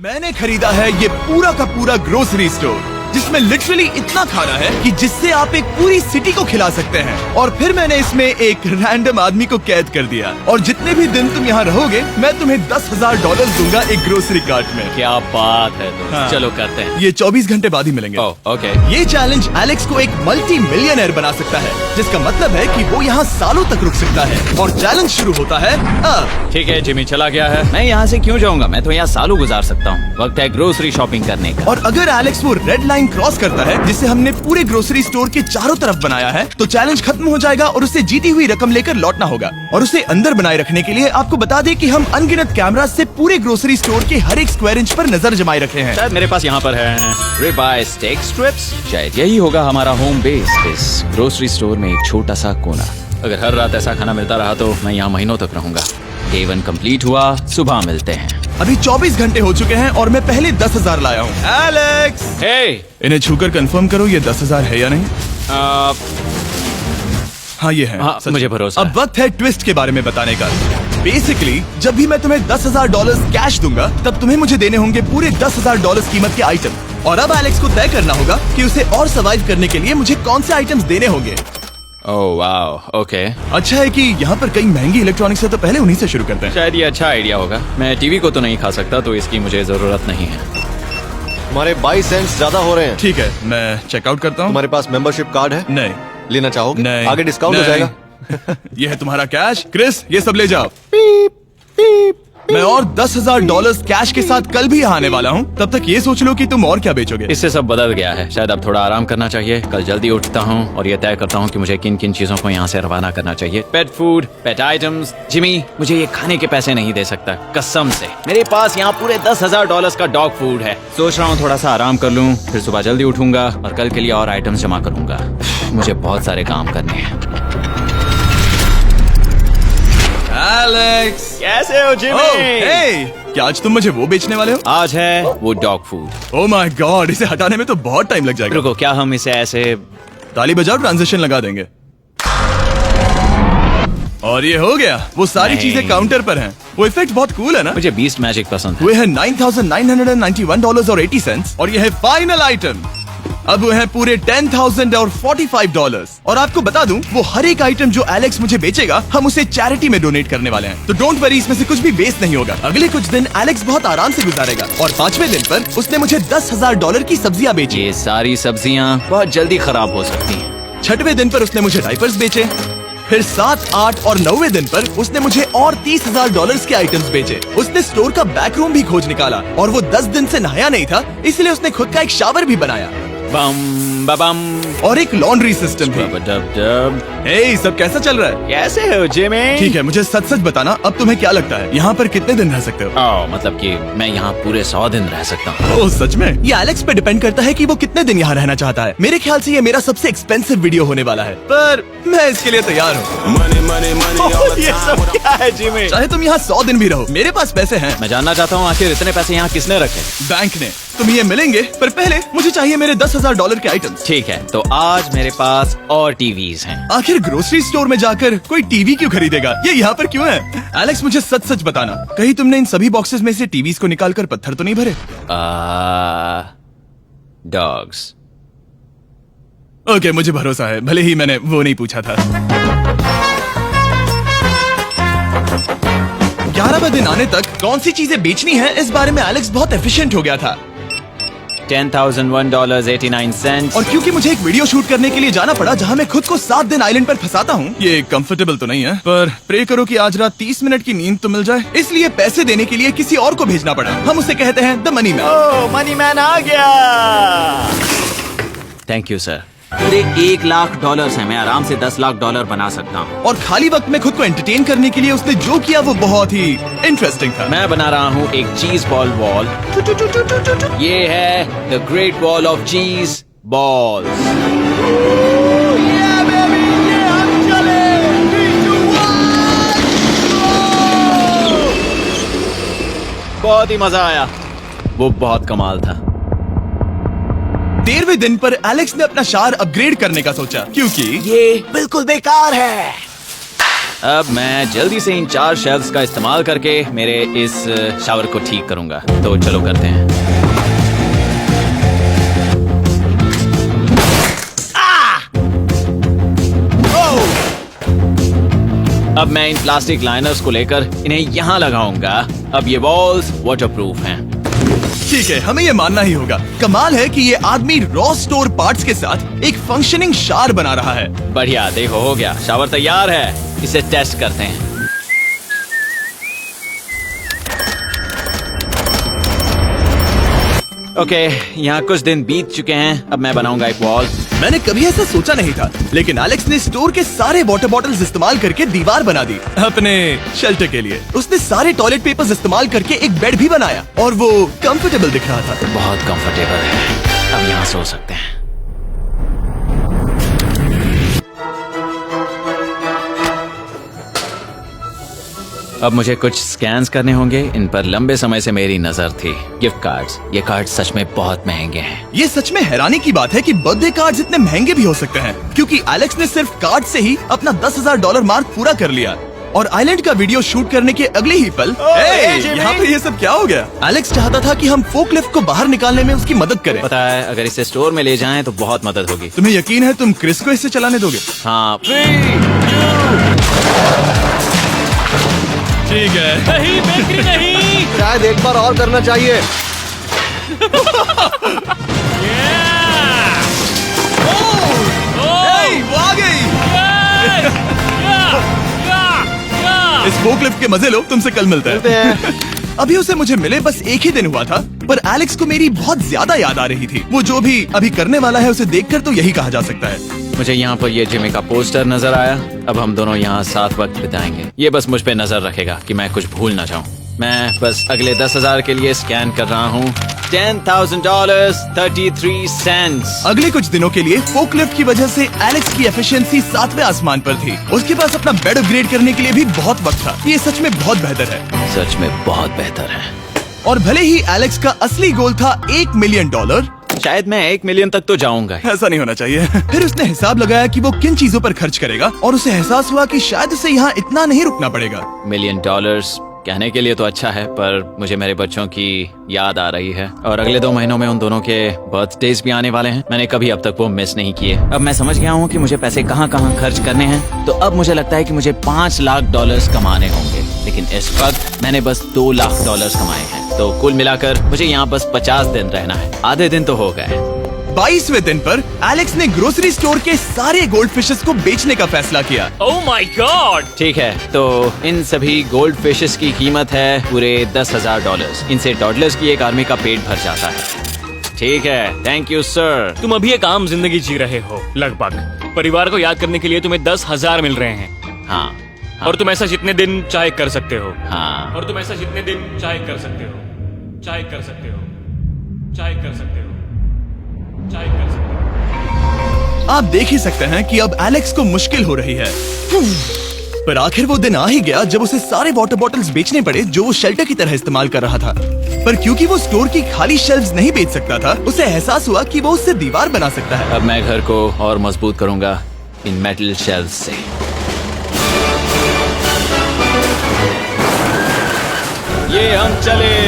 मैंने खरीदा है ये पूरा का पूरा ग्रोसरी स्टोर जिसमें लिटरली इतना खाना है कि जिससे आप एक पूरी सिटी को खिला सकते हैं। और फिर मैंने इसमें एक रैंडम आदमी को कैद कर दिया और जितने भी दिन तुम यहाँ रहोगे मैं तुम्हें $10,000 दूंगा एक ग्रोसरी कार्ट में। क्या बात है दोस्त। हाँ। चलो करते हैं। ये 24 घंटे बाद ही मिलेंगे। ओके। ये चैलेंज एलेक्स को एक मल्टी मिलियनर बना सकता है, जिसका मतलब है कि वो यहाँ सालों तक रुक सकता है। और चैलेंज शुरू होता है अब। ठीक है, जिमी चला गया है। मैं यहाँ से क्यों जाऊँगा, मैं तो यहाँ सालों गुजार सकता हूँ। वक्त है ग्रोसरी शॉपिंग करने का। और अगर एलेक्स वो रेड लाइन क्रॉस करता है जिसे हमने पूरे ग्रोसरी स्टोर के चारों तरफ बनाया है, तो चैलेंज खत्म हो जाएगा और उसे जीती हुई रकम लेकर लौटना होगा। और उसे अंदर बनाए रखने के लिए आपको बता दें कि हम अनगिनत कैमरा से पूरे ग्रोसरी स्टोर के हर एक स्क्वायर इंच पर नजर जमाए रखे हैं। शायद मेरे पास यहाँ पर है रिबाई स्टेक स्ट्रिप्स। शायद यही होगा हमारा होम बेस इस ग्रोसरी स्टोर में, एक छोटा सा कोना। अगर हर रात ऐसा खाना मिलता रहा तो मैं यहाँ महीनों तक रहूंगा। डे 1 कंप्लीट हुआ, सुबह मिलते हैं। अभी 24 घंटे हो चुके हैं और मैं पहले 10,000 लाया हूँ। एलेक्स, इन्हें छूकर कंफर्म करो ये 10,000 है या नहीं। हाँ ये है। हाँ, मुझे भरोसा अब वक्त है ट्विस्ट के बारे में बताने का। बेसिकली जब भी मैं तुम्हें $10,000 कैश दूंगा तब तुम्हें मुझे देने होंगे पूरे $10,000 कीमत के आइटम। और अब एलेक्स को तय करना होगा कि उसे और सर्वाइव करने के लिए मुझे कौन से आइटम्स देने होंगे। Oh wow, okay. अच्छा है कि यहाँ पर कई महंगी इलेक्ट्रॉनिक्स है तो पहले उन्हीं से शुरू करते हैं। शायद ये अच्छा आइडिया होगा। मैं टीवी को तो नहीं खा सकता तो इसकी मुझे जरूरत नहीं है। हमारे 22 सेंट्स ज्यादा हो रहे हैं। ठीक है, मैं चेकआउट करता हूँ। तुम्हारे पास मेंबरशिप कार्ड है? नहीं। लेना चाहोगे? नहीं। आगे डिस्काउंट हो नहीं। जाएगा। ये है तुम्हारा कैश। क्रिस, ये सब ले जाओ। मैं और $10,000 कैश के साथ कल भी यहाँ आने वाला हूँ। तब तक ये सोच लो कि तुम और क्या बेचोगे। इससे सब बदल गया है। शायद अब थोड़ा आराम करना चाहिए। कल जल्दी उठता हूँ और ये तय करता हूँ कि मुझे किन किन चीजों को यहाँ से रवाना करना चाहिए। पेट फूड, पेट आइटम्स। जिमी मुझे ये खाने के पैसे नहीं दे सकता, कसम से। मेरे पास यहाँ पूरे $10,000 का डॉग फूड है। सोच रहा हूँ थोड़ा सा आराम कर लूँ, फिर सुबह जल्दी उठूंगा और कल के लिए और आइटम्स जमा करूंगा। मुझे बहुत सारे काम करने हैं। एलेक्स, कैसे हो जिमी? हे, क्या आज तुम मुझे वो बेचने वाले हो? आज है वो dog food. Oh my God, इसे हटाने में तो बहुत टाइम लग जाएगा। रुको, क्या हम इसे ऐसे ताली बजाओ, ट्रांजिशन लगा देंगे। और ये हो गया। वो सारी नहीं। चीजें काउंटर पर हैं। वो इफेक्ट बहुत कूल है ना। मुझे बीस्ट मैजिक पसंद है। वो है $9,991.80 और ये है फाइनल आइटम। अब वो है पूरे $10,045 और आपको बता दूं, वो हर एक आइटम जो एलेक्स मुझे बेचेगा हम उसे चैरिटी में डोनेट करने वाले हैं। तो डोंट वरी, इसमें से कुछ भी वेस्ट नहीं होगा। अगले कुछ दिन एलेक्स बहुत आराम से गुजारेगा और 5वें दिन पर उसने मुझे $10,000 की सब्जियां बेची। ये सारी सब्जियां बहुत जल्दी खराब हो सकती हैं। 6वें दिन पर उसने मुझे डाइपर्स बेचे। फिर 7, 8 और 9वें दिन पर उसने मुझे और $30,000 के आइटम्स बेचे। उसने स्टोर का बैक रूम भी खोज निकाला और वो 10 दिन से नहाया नहीं था, इसलिए उसने खुद का एक शावर भी बनाया। बम बम और एक लॉन्ड्री सिस्टम भी। हे, सब कैसा चल रहा है? कैसे हो जिमी? ठीक है, मुझे सच सच बताना, अब तुम्हें क्या लगता है यहाँ पर कितने दिन रह सकते हो? मतलब कि मैं यहाँ पूरे 100 दिन रह सकता हूँ। ओह सच में? ये एलेक्स पे डिपेंड करता है कि वो कितने दिन यहाँ रहना चाहता है। मेरे ख्याल से ये मेरा सबसे एक्सपेंसिव वीडियो होने वाला है, पर मैं इसके लिए तैयार हूँ। ये सब क्या है जिमी? चाहे तुम यहाँ 100 दिन भी रहो, मेरे पास पैसे हैं। मैं जानना चाहता हूँ आखिर इतने पैसे यहाँ किसने रखे? बैंक ने। तुम ये मिलेंगे, पर पहले मुझे चाहिए मेरे $10,000 के आइटम्स। ठीक है, तो आज मेरे पास और टीवीज हैं। आखिर ग्रोसरी स्टोर में जाकर कोई टीवी क्यों खरीदेगा? ये यहाँ पर क्यों है? एलेक्स, मुझे सच सच बताना, कहीं तुमने इन सभी बॉक्सेस में से टीवीज को निकालकर पत्थर तो नहीं भरे? डॉग्स। ओके, मुझे भरोसा है, भले ही मैंने वो नहीं पूछा था। 11वें दिन आने तक कौन सी चीजें बेचनी है, इस बारे में एलेक्स बहुत एफिशिएंट हो गया था। $10,001.89। और क्योंकि मुझे एक वीडियो शूट करने के लिए जाना पड़ा जहां मैं खुद को 7 दिन आइलैंड पर फंसाता हूँ, ये कंफर्टेबल तो नहीं है, पर प्रे करो कि आज रात 30 मिनट की नींद तो मिल जाए। इसलिए पैसे देने के लिए किसी और को भेजना पड़ा। हम उसे कहते हैं the money man. Oh, money man आ गया। Thank you sir. पूरे $1,00,000 है। मैं आराम से $10,00,000 बना सकता हूँ। और खाली वक्त में खुद को एंटरटेन करने के लिए उसने जो किया वो बहुत ही इंटरेस्टिंग था। मैं बना रहा हूँ एक चीज बॉल वॉल। ये है द ग्रेट वॉल ऑफ चीज बॉल्स। बहुत ही मजा आया, वो बहुत कमाल था। 13वें दिन पर एलेक्स ने अपना शार अपग्रेड करने का सोचा, क्योंकि ये बिल्कुल बेकार है। अब मैं जल्दी से इन 4 शेल्फ्स का इस्तेमाल करके मेरे इस शावर को ठीक करूंगा। तो चलो करते हैं। अब मैं इन प्लास्टिक लाइनर्स को लेकर इन्हें यहाँ लगाऊंगा। अब ये वॉल्स वाटरप्रूफ हैं। ठीक है, हमें ये मानना ही होगा। कमाल है कि ये आदमी रॉ स्टोर पार्ट्स के साथ एक फंक्शनिंग शावर बना रहा है। बढ़िया, देखो हो गया, शावर तैयार है। इसे टेस्ट करते हैं। ओके, यहाँ कुछ दिन बीत चुके हैं। अब मैं बनाऊंगा एक वॉल। मैंने कभी ऐसा सोचा नहीं था, लेकिन एलेक्स ने स्टोर के सारे वाटर बॉटल्स इस्तेमाल करके दीवार बना दी अपने शेल्टर के लिए। उसने सारे टॉयलेट पेपर्स इस्तेमाल करके एक बेड भी बनाया और वो कंफर्टेबल दिख रहा था। बहुत कंफर्टेबल है। अब यहाँ सो सकते हैं। अब मुझे कुछ स्कैन्स करने होंगे। इन पर लंबे समय से मेरी नजर थी। Gift cards. ये कार्ड सच में बहुत महंगे हैं। ये सच में हैरानी की बात है कि बर्थडे कार्ड्स इतने महंगे भी हो सकते हैं, क्योंकि एलेक्स ने सिर्फ कार्ड से ही अपना $10,000 मार्क पूरा कर लिया। और आइलैंड का वीडियो शूट करने के अगले ही पल यहाँ पे ये सब क्या हो गया? एलेक्स चाहता था कि हम फोकलिफ्ट को बाहर निकालने में उसकी मदद करें। पता है, अगर इसे स्टोर में ले जाएं तो बहुत मदद होगी। तुम्हें यकीन है तुम क्रिस को इसे चलाने दोगे? हाँ। ठीक है। नहीं, बेकरी नहीं। शायद एक बार और करना चाहिए। वो आ गई। इस फोकलिफ्ट के मजे लो। तुमसे कल मिलते हैं। अभी उसे मुझे मिले बस एक ही दिन हुआ था, पर एलेक्स को मेरी बहुत ज्यादा याद आ रही थी। वो जो भी अभी करने वाला है उसे देखकर तो यही कहा जा सकता है। मुझे यहाँ पर ये जिमी का पोस्टर नजर आया। अब हम दोनों यहाँ साथ वक्त बिताएंगे। ये बस मुझ पे नजर रखेगा कि मैं कुछ भूल ना जाऊँ। मैं बस अगले 10,000 के लिए स्कैन कर रहा हूँ। $10,000 33 सेंट्स। अगले कुछ दिनों के लिए फोकलिफ्ट की वजह से एलेक्स की एफिशिएंसी 7वें आसमान पर थी। उसके पास अपना बेड अपग्रेड करने के लिए भी बहुत वक्त था। ये सच में बहुत बेहतर है। सच में बहुत बेहतर है। और भले ही एलेक्स का असली गोल था $1 मिलियन, शायद मैं 1 मिलियन तक तो जाऊंगा। ऐसा नहीं होना चाहिए। फिर उसने हिसाब लगाया कि वो किन चीजों पर खर्च करेगा और उसे एहसास हुआ कि शायद उसे यहाँ इतना नहीं रुकना पड़ेगा। $1 मिलियन कहने के लिए तो अच्छा है, पर मुझे मेरे बच्चों की याद आ रही है और अगले 2 महीनों में उन दोनों के बर्थडेज भी आने वाले हैं। मैंने कभी अब तक वो मिस नहीं किए। अब मैं समझ गया हूँ कि मुझे पैसे कहाँ कहाँ खर्च करने हैं। तो अब मुझे लगता है कि मुझे $5 लाख कमाने होंगे, लेकिन इस वक्त मैंने बस $2 लाख कमाए हैं। तो कुल मिलाकर मुझे यहाँ बस 50 दिन रहना है। आधे दिन तो हो गए। 22वें दिन पर एलेक्स ने ग्रोसरी स्टोर के सारे गोल्ड फिशेस को बेचने का फैसला किया। Oh my God. ठीक है, तो इन सभी गोल्ड फिशेस की कीमत है पूरे $10,000। इनसे टॉडलर्स की एक आर्मी का पेट भर जाता है। ठीक है, थैंक यू सर। तुम अभी एक आम जिंदगी जी रहे हो लगभग। परिवार को याद करने के लिए तुम्हें 10,000 मिल रहे हैं। हाँ। और तुम ऐसा जितने दिन चाहे कर सकते हो। हाँ। और तुम ऐसा जितने दिन चाहे कर सकते हो। चाहे कर सकते हो। चाहे कर सकते हो। चाहे कर सकते हो। आप देख ही सकते हैं कि अब एलेक्स को मुश्किल हो रही है। पर आखिर वो दिन आ ही गया जब उसे सारे वाटर बॉटल्स बेचने पड़े जो वो शेल्टर की तरह इस्तेमाल कर रहा था। पर क्योंकि वो स्टोर की खाली शेल्फ्स नहीं बेच सकता था, उसे एहसास हुआ कि वो उससे दीवार बना सकता है। अब मैं घर को और मजबूत करूंगा इन मेटल शेल्फ्स से। ये हम चले।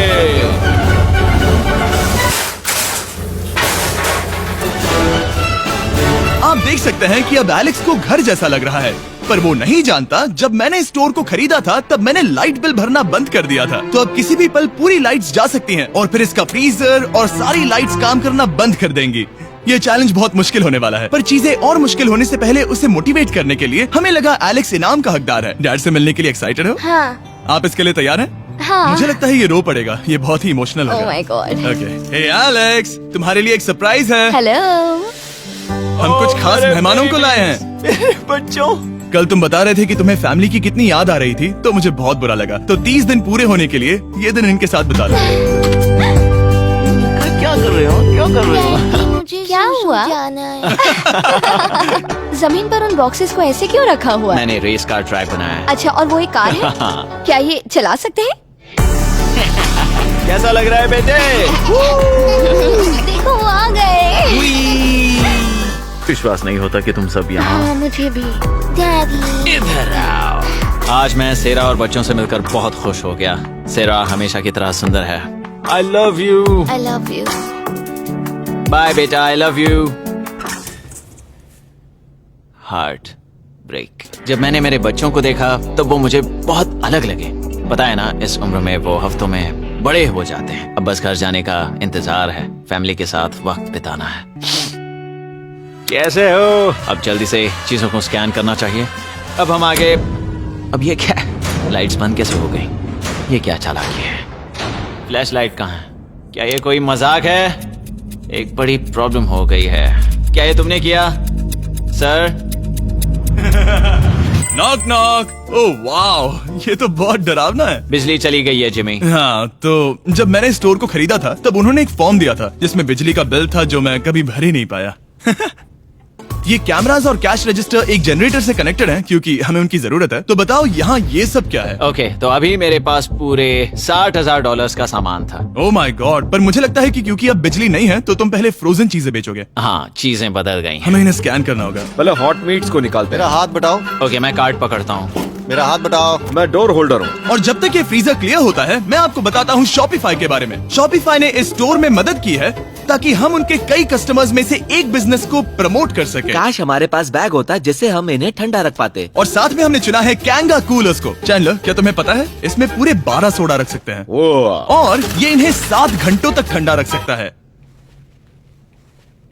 आप देख सकते हैं कि अब एलेक्स को घर जैसा लग रहा है, पर वो नहीं जानता जब मैंने स्टोर को खरीदा था तब मैंने लाइट बिल भरना बंद कर दिया था। तो अब किसी भी पल पूरी लाइट्स जा सकती हैं और फिर इसका फ्रीजर और सारी लाइट्स काम करना बंद कर देंगी। ये चैलेंज बहुत मुश्किल होने वाला है, पर चीजें और मुश्किल होने से पहले उसे मोटिवेट करने के लिए हमें लगा एलेक्स इनाम का हकदार है। डैड से मिलने के लिए एक्साइटेड हो? हाँ। आप इसके लिए तैयार हैं? हाँ। मुझे लगता है ये रो पड़ेगा। ये बहुत ही इमोशनल Oh होगा। my God. Okay, hey Alex, तुम्हारे लिए एक सरप्राइज है। हेलो। हम कुछ खास मेहमानों को लाए हैं। बच्चों, कल तुम बता रहे थे कि तुम्हें फैमिली की कितनी याद आ रही थी, तो मुझे बहुत बुरा लगा। तो 30 दिन पूरे होने के लिए ये दिन इनके साथ बिता लो। क्या कर रहे हो? क्या कर रहे हो? मुझे क्या हुआ? जमीन पर उन बॉक्सेस को ऐसे क्यों रखा हुआ है? मैंने रेस कार ट्रैक बनाया है। अच्छा, और वो एक कार है? क्या ये चला सकते हैं? कैसा लग रहा है बेटे? देखो वो आ गए। विश्वास नहीं होता कि तुम सब यहाँ। हाँ, मुझे भी। डैडी। इधर आओ। आज मैं सेरा और बच्चों से मिलकर बहुत खुश हो गया। सेरा हमेशा की तरह सुंदर है। I love you. I love you. Bye बेटा, I love you. Heart break. जब मैंने मेरे बच्चों को देखा तब वो मुझे बहुत अलग लगे। पता है ना, इस उम्र में वो हफ्तों में बड़े हो जाते हैं। अब बस घर जाने का इंतजार है, फैमिली के साथ वक्त बिताना है। कैसे हो? अब जल्दी से चीजों को स्कैन करना चाहिए। अब हम आगे। अब ये क्या है? लाइट्स बंद कैसे हो गई? ये क्या चालाकी है? फ्लैश लाइट कहाँ है? क्या ये कोई मजाक है? एक बड़ी प्रॉब्लम हो गई है। क्या ये तुमने किया सर? Knock knock. ओह वाह, ये तो बहुत डरावना है। बिजली चली गई है जिमी। हाँ, तो जब मैंने स्टोर को खरीदा था तब उन्होंने एक फॉर्म दिया था जिसमें बिजली का बिल था जो मैं कभी भर ही नहीं पाया। ये कैमरास और कैश रजिस्टर एक जनरेटर से कनेक्टेड हैं क्योंकि हमें उनकी जरूरत है। तो बताओ यहाँ ये सब क्या है? ओके, तो अभी मेरे पास पूरे $60,000 का सामान था। ओह माय गॉड, पर मुझे लगता है कि क्योंकि अब बिजली नहीं है तो तुम पहले फ्रोजन चीजें बेचोगे। हाँ, चीजें बदल गई हैं। हमें इन्हें स्कैन करना होगा। पहले हॉट मीट्स को निकालते मेरा हैं। हाथ बटाओ। ओके, मैं कार्ड पकड़ता हूँ। मेरा हाथ बटाओ। मैं डोर होल्डर हूँ। और जब तक ये फ्रीजर क्लियर होता है मैं आपको बताता हूँ शॉपिफाई के बारे में। शॉपिफाई ने इस स्टोर में मदद की है ताकि हम उनके कई कस्टमर्स में से एक बिजनेस को प्रमोट कर सके। काश हमारे पास बैग होता जिससे हम इन्हें ठंडा रख पाते। और साथ में हमने चुना है कैंगा कूलर्स को। चैनलर, क्या तुम्हें पता है इसमें पूरे 12 सोडा रख सकते हैं और ये इन्हें 7 घंटों तक ठंडा रख सकता है।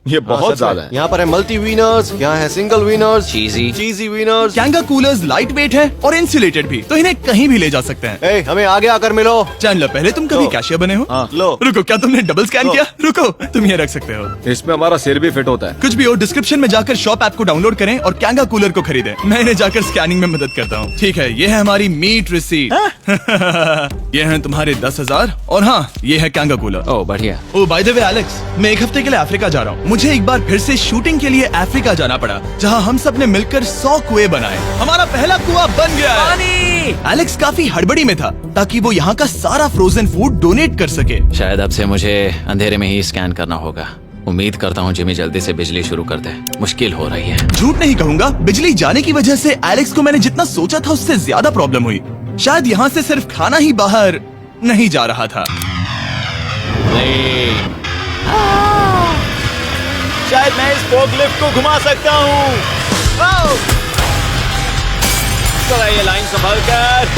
ये बहुत ज्यादा है। यहाँ पर है मल्टी विनर्स, यहाँ है single winners, cheesy. Cheesy winners. Kanga coolers light weight है और इंसुलेटेड भी, तो इन्हें कहीं भी ले जा सकते हैं। ए, हमें आगे आकर मिलो। चैनलर, पहले तुम कभी लो। कैशियर बने हो? हाँ, लो। रुको, क्या तुमने डबल स्कैन लो। किया? रुको, तुम ये रख सकते हो। इसमें हमारा सिर भी फिट होता है। कुछ भी हो, डिस्क्रिप्शन में जाकर शॉप ऐप को डाउनलोड करें और कैंगा कूलर को खरीदें। मैं इन्हें जाकर स्कैनिंग में मदद करता हूँ। ठीक है, ये है हमारी मीट रिसीट। ये है तुम्हारे 10,000 और हाँ, ये है कैंगा कूलर। ओह बढ़िया। ओ बाय द वे एलेक्स, मैं एक हफ्ते के लिए अफ्रीका जा रहा हूँ। मुझे एक बार फिर से शूटिंग के लिए अफ्रीका जाना पड़ा जहाँ हम सब ने मिलकर 100 कुएं बनाए। हमारा पहला कुआं बन गया है। एलेक्स काफी हड़बड़ी में था ताकि वो यहाँ का सारा फ्रोजन फूड डोनेट कर सके। शायद अब से मुझे अंधेरे में ही स्कैन करना होगा। उम्मीद करता हूँ जिमी जल्दी से बिजली शुरू कर दे। मुश्किल हो रही है। झूठ नहीं कहूंगा, बिजली जाने की वजह से एलेक्स को मैंने जितना सोचा था उससे ज्यादा प्रॉब्लम हुई। शायद यहाँ से सिर्फ खाना ही बाहर नहीं जा रहा था। शायद मैं इस फोकलिफ्ट को घुमा सकता हूँ। चला ये लाइन संभाल कर।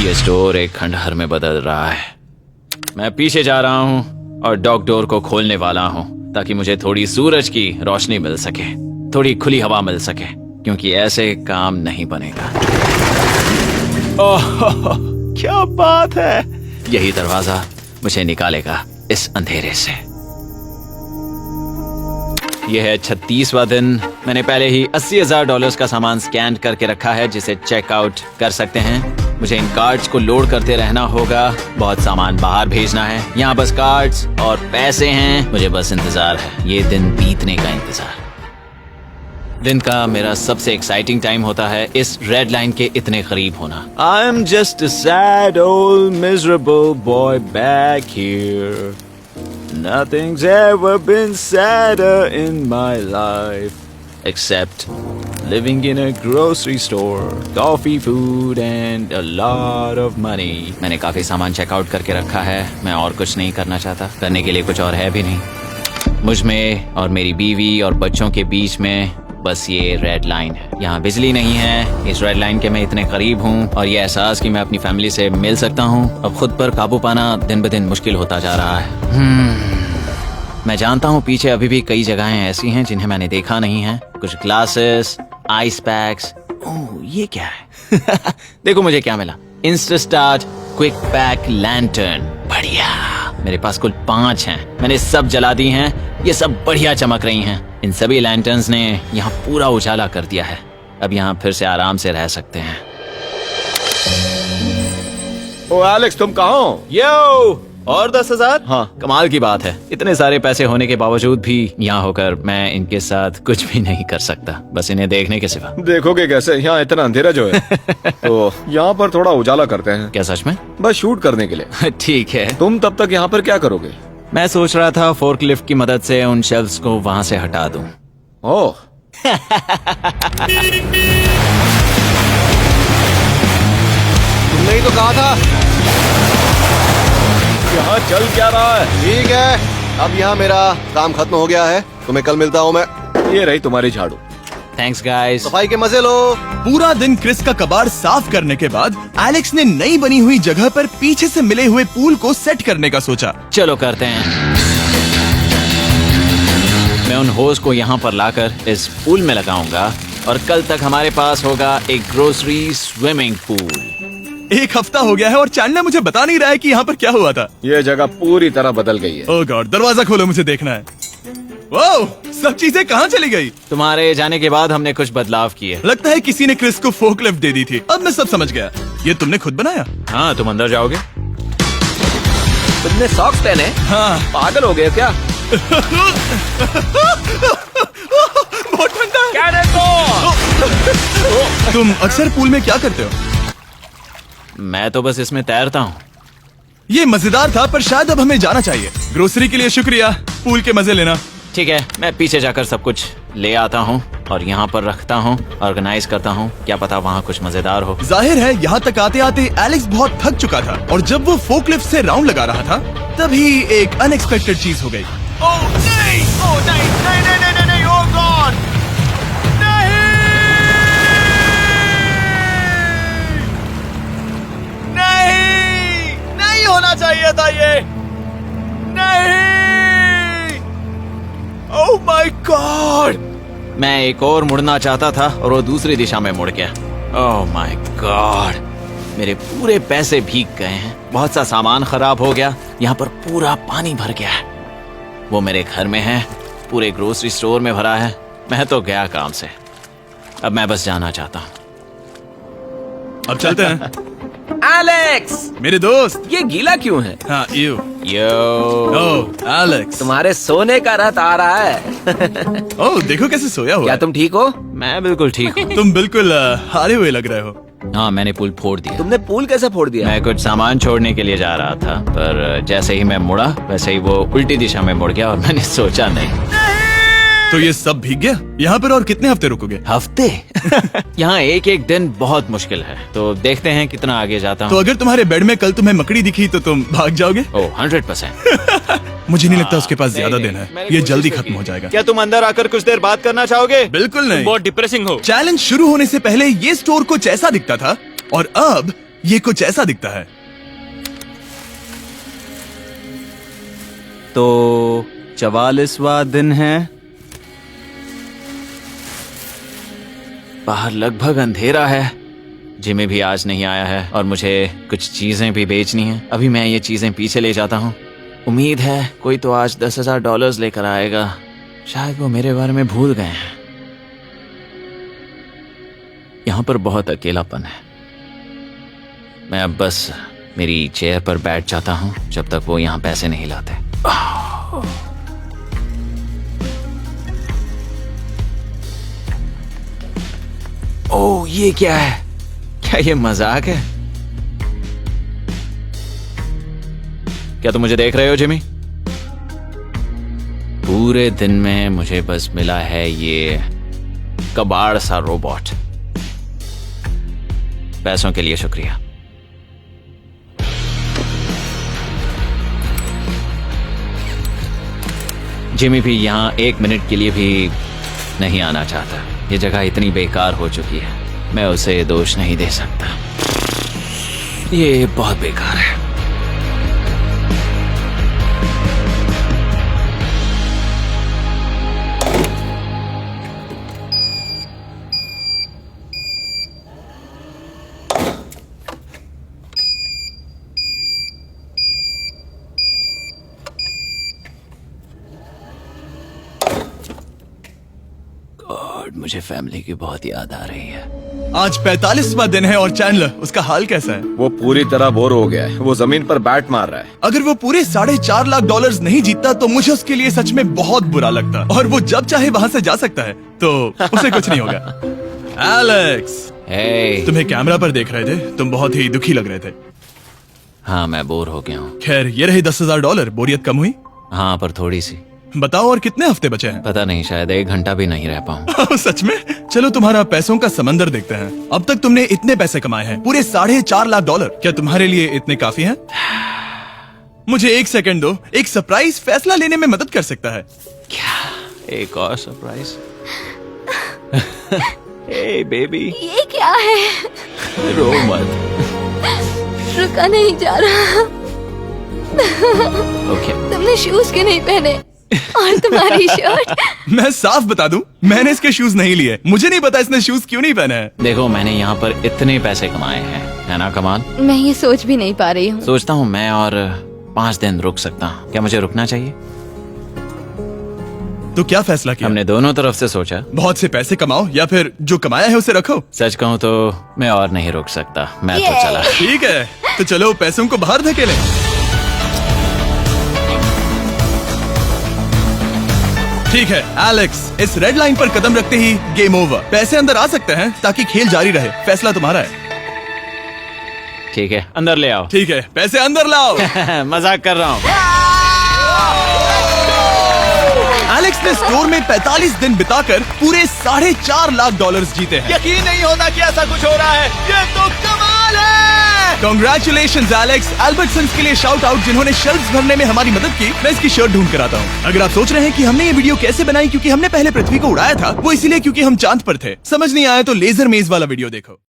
ये स्टोर एक खंडहर में बदल रहा है। मैं पीछे जा रहा हूँ और डॉग डोर को खोलने वाला हूँ ताकि मुझे थोड़ी सूरज की रोशनी मिल सके, थोड़ी खुली हवा मिल सके, क्योंकि ऐसे काम नहीं बनेगा। ओह क्या बात है! यही दरवाजा मुझे निकालेगा इस अंधेरे से। यह है 36वां दिन। मैंने पहले ही $80,000 का सामान स्कैन करके रखा है जिसे चेकआउट कर सकते हैं। मुझे इन कार्ड्स को लोड करते रहना होगा। बहुत सामान बाहर भेजना है। यहाँ बस कार्ड्स और पैसे हैं। मुझे बस इंतजार है, ये दिन बीतने का इंतजार। दिन का मेरा सबसे एक्साइटिंग टाइम होता है इस रेड लाइन के इतने करीब होना। I am just a sad old miserable boy back here. Nothing's ever been sadder in my life except living in a grocery store, coffee, food and a lot of money. मैंने काफी सामान checkout करके रखा है। मैं और कुछ नहीं करना चाहता। करने के लिए कुछ और है भी नहीं। मुझ में और मेरी बीवी और बच्चों के बीच में बस ये रेड लाइन है। यहाँ बिजली नहीं है। इस रेड लाइन के मैं इतने करीब हूँ और ये एहसास कि मैं अपनी फैमिली से मिल सकता हूँ अब खुद पर काबू पाना दिन ब दिन मुश्किल होता जा रहा है। मैं जानता हूँ पीछे अभी भी कई जगहें ऐसी हैं जिन्हें मैंने देखा नहीं है। कुछ ग्लासेस, आइस पैक्स। ओह ये क्या है? देखो मुझे क्या मिला। Insta start quick pack lantern. बढ़िया। मेरे पास कुल 5 हैं। मैंने सब जला दी हैं। ये सब बढ़िया चमक रही हैं। इन सभी लैंटर्न्स ने यहाँ पूरा उजाला कर दिया है। अब यहाँ फिर से आराम से रह सकते हैं। ओ एलेक्स, तुम कहाँ हो? यो और 10,000? हाँ। कमाल की बात है। इतने सारे पैसे होने के बावजूद भी यहाँ होकर मैं इनके साथ कुछ भी नहीं कर सकता, बस इन्हें देखने के सिवा। देखोगे कैसे? यहाँ इतना अंधेरा जो है। तो यहाँ पर थोड़ा उजाला करते हैं। क्या सच में? बस शूट करने के लिए। ठीक है। तुम तब तक यहाँ पर क्या करोगे? मैं सोच रहा था फोर्कलिफ्ट की मदद से उन शेल्फ्स को वहां से हटा दूं। ओह, तुमने ही तो कहा था। यहाँ चल क्या रहा है? ठीक है, अब यहाँ मेरा काम खत्म हो गया है। तुम्हें कल मिलता हूँ मैं। ये रही तुम्हारी झाड़ू। Thanks guys. सफाई के मजे लो। पूरा दिन क्रिस का कबाड़ साफ करने के बाद एलेक्स ने नई बनी हुई जगह पर पीछे से मिले हुए पूल को सेट करने का सोचा। चलो करते हैं। मैं उन होज को यहाँ पर लाकर इस पूल में लगाऊंगा और कल तक हमारे पास होगा एक ग्रोसरी स्विमिंग पूल। एक हफ्ता हो गया है और चैंडलर मुझे बता नहीं रहा है कि यहाँ पर क्या हुआ था। ये जगह पूरी तरह बदल गई है। ओह गॉड, दरवाजा खोलो, मुझे देखना है। वाह, सब चीजें कहाँ चली गई? तुम्हारे जाने के बाद हमने कुछ बदलाव किए। लगता है किसी ने क्रिस को फोर्कलिफ्ट दे दी थी। अब मैं सब समझ गया। ये तुमने खुद बनाया? हाँ, तुम अंदर जाओगे? तुमने सॉक्स पहने? हाँ। पागल हो गए क्या? बहुत ठंडा है। तुम अक्सर पूल में क्या करते हो? मैं तो बस इसमें तैरता हूँ। ये मजेदार था, पर शायद अब हमें जाना चाहिए। ग्रोसरी के लिए शुक्रिया, पूल के मजे लेना। ठीक है, मैं पीछे जाकर सब कुछ ले आता हूँ और यहाँ पर रखता हूँ, ऑर्गेनाइज करता हूँ। क्या पता वहाँ कुछ मजेदार हो। जाहिर है यहाँ तक आते आते एलेक्स बहुत थक चुका था और जब वो फोर्कलिफ्ट से राउंड लगा रहा था तभी एक अनएक्सपेक्टेड चीज हो गई। ओह नहीं, ओह नहीं, नहीं, नहीं, नहीं, नहीं, ओह गॉड, नहीं, नहीं होना चाहिए था ये, नहीं, ओह माय गॉड। मैं एक और मुड़ना चाहता था और वो दूसरी दिशा में मुड़ गया। ओह माय गॉड, मेरे पूरे पैसे भीग गए हैं। बहुत सा सामान खराब हो गया। यहाँ पर पूरा पानी भर गया है। वो मेरे घर में है, पूरे ग्रोसरी स्टोर में भरा है। मैं तो गया काम से। अब मैं बस जाना चाहता हूँ। अब चलते हैं। एलेक्स, मेरे दोस्त। ये गीला क्यों है? हाँ, यू। यो, ओह एलेक्स, तुम्हारे सोने का रथ आ रहा है। ओह देखो कैसे सोया हुआ क्या है। तुम ठीक हो? मैं बिल्कुल ठीक हूँ। तुम बिल्कुल हारे हुए लग रहे हो। हाँ, मैंने पुल फोड़ दिया। तुमने पूल कैसे फोड़ दिया? मैं कुछ सामान छोड़ने के लिए जा रहा था, पर जैसे ही मैं मुड़ा वैसे ही वो उल्टी दिशा में मुड़ गया और मैंने सोचा नहीं। तो ये सब भीग गया। यहाँ पर और कितने हफ्ते रुकोगे? हफ्ते? यहाँ एक एक दिन बहुत मुश्किल है, तो देखते हैं कितना आगे जाता तो हूँ। अगर तुम्हारे बेड में कल तुम्हें मकड़ी दिखी तो तुम भाग जाओगे? ओह 100%। मुझे नहीं लगता उसके पास नहीं, ज्यादा नहीं, दिन है। मैंने ये कोशिश जल्दी तो खत्म की हो है। जाएगा। क्या तुम अंदर आकर कुछ देर बात करना चाहोगे? बिल्कुल नहीं। बहुत डिप्रेसिंग हो। चैलेंज शुरू होने से पहले ये स्टोर कुछ ऐसा दिखता था और अब ये कुछ ऐसा दिखता है। तो 44वां दिन है। बाहर लगभग अंधेरा है। जिमी भी आज नहीं आया है और मुझे कुछ चीजें भी बेचनी हैं। अभी मैं ये चीजें पीछे ले जाता हूँ। उम्मीद है कोई तो आज $10,000 लेकर आएगा। शायद वो मेरे बारे में भूल गए हैं। यहाँ पर बहुत अकेलापन है। मैं अब बस मेरी चेयर पर बैठ जाता हूँ जब तक वो यहाँ पैसे नहीं लाते। ओह, ये क्या है? क्या ये मजाक है? क्या तुम मुझे देख रहे हो जिमी? पूरे दिन में मुझे बस मिला है ये कबाड़ सा रोबोट। पैसों के लिए शुक्रिया। जिमी भी यहाँ 1 मिनट के लिए भी नहीं आना चाहता। ये जगह इतनी बेकार हो चुकी है, मैं उसे दोष नहीं दे सकता। ये बहुत बेकार है। गॉड, मुझे फैमिली की बहुत याद आ रही है। आज 45वां दिन है और चैंडलर, उसका हाल कैसा है? वो पूरी तरह बोर हो गया है। वो जमीन पर बैट मार रहा है। अगर वो पूरे $4.5 लाख नहीं जीतता तो मुझे उसके लिए सच में बहुत बुरा लगता। और वो जब चाहे वहाँ से जा सकता है, तो उसे कुछ नहीं होगा। एलेक्स, हे, तुम्हें कैमरा पर देख रहे थे। तुम बहुत ही दुखी लग रहे थे। हाँ, मैं बोर हो गया हूँ। खैर, ये रहे $10,000। बोरियत कम हुई? हाँ, पर थोड़ी सी। बताओ और कितने हफ्ते बचे हैं? पता नहीं, शायद 1 घंटा भी नहीं रह पाऊँ। सच में? चलो तुम्हारा पैसों का समंदर देखते हैं। अब तक तुमने इतने पैसे कमाए हैं, पूरे $4.5 लाख। क्या तुम्हारे लिए इतने काफी हैं? मुझे 1 सेकंड दो, एक सरप्राइज फैसला लेने में मदद कर सकता है। क्या? एक और सरप्राइज? हे बेबी, ये क्या है? रो मत। रुका नहीं जा रहा। ओके। तुमने शूज क्यों नहीं पहने? और तुम्हारी शर्ट? मैं साफ बता दूं, मैंने इसके शूज नहीं लिए। मुझे नहीं पता इसने शूज क्यों नहीं पहने हैं। देखो, मैंने यहाँ पर इतने पैसे कमाए हैं, है ना कमाल? मैं ये सोच भी नहीं पा रही हूँ। सोचता हूँ मैं और 5 दिन रुक सकता हूँ। क्या मुझे रुकना चाहिए? तो क्या फैसला किया? हमने दोनों तरफ से सोचा। बहुत से पैसे कमाओ या फिर जो कमाया है उसे रखो। सच कहूँ तो मैं और नहीं रुक सकता, मैं तो ये। चला। ठीक है, तो चलो पैसों को बाहर धकेलें। ठीक है एलेक्स, इस रेड लाइन पर कदम रखते ही गेम ओवर। पैसे अंदर आ सकते हैं ताकि खेल जारी रहे। फैसला तुम्हारा है। ठीक है, अंदर ले आओ। ठीक है, पैसे अंदर लाओ। मजाक कर रहा हूँ। एलेक्स ने स्टोर में 45 दिन बिताकर पूरे $4.5 लाख जीते हैं। यकीन नहीं होता कि ऐसा कुछ हो रहा है। ये तो कमाल है। Congratulation Alex. एल्बर्टसन्स के लिए शाउट आउट जिन्होंने शेल्फ्स भरने में हमारी मदद की। मैं इसकी शर्ट ढूंढ कर आता हूँ। अगर आप सोच रहे हैं कि हमने ये वीडियो कैसे बनाई क्योंकि हमने पहले पृथ्वी को उड़ाया था, वो इसीलिए क्योंकि हम चांद पर थे। समझ नहीं आया तो लेजर मेज वाला वीडियो देखो।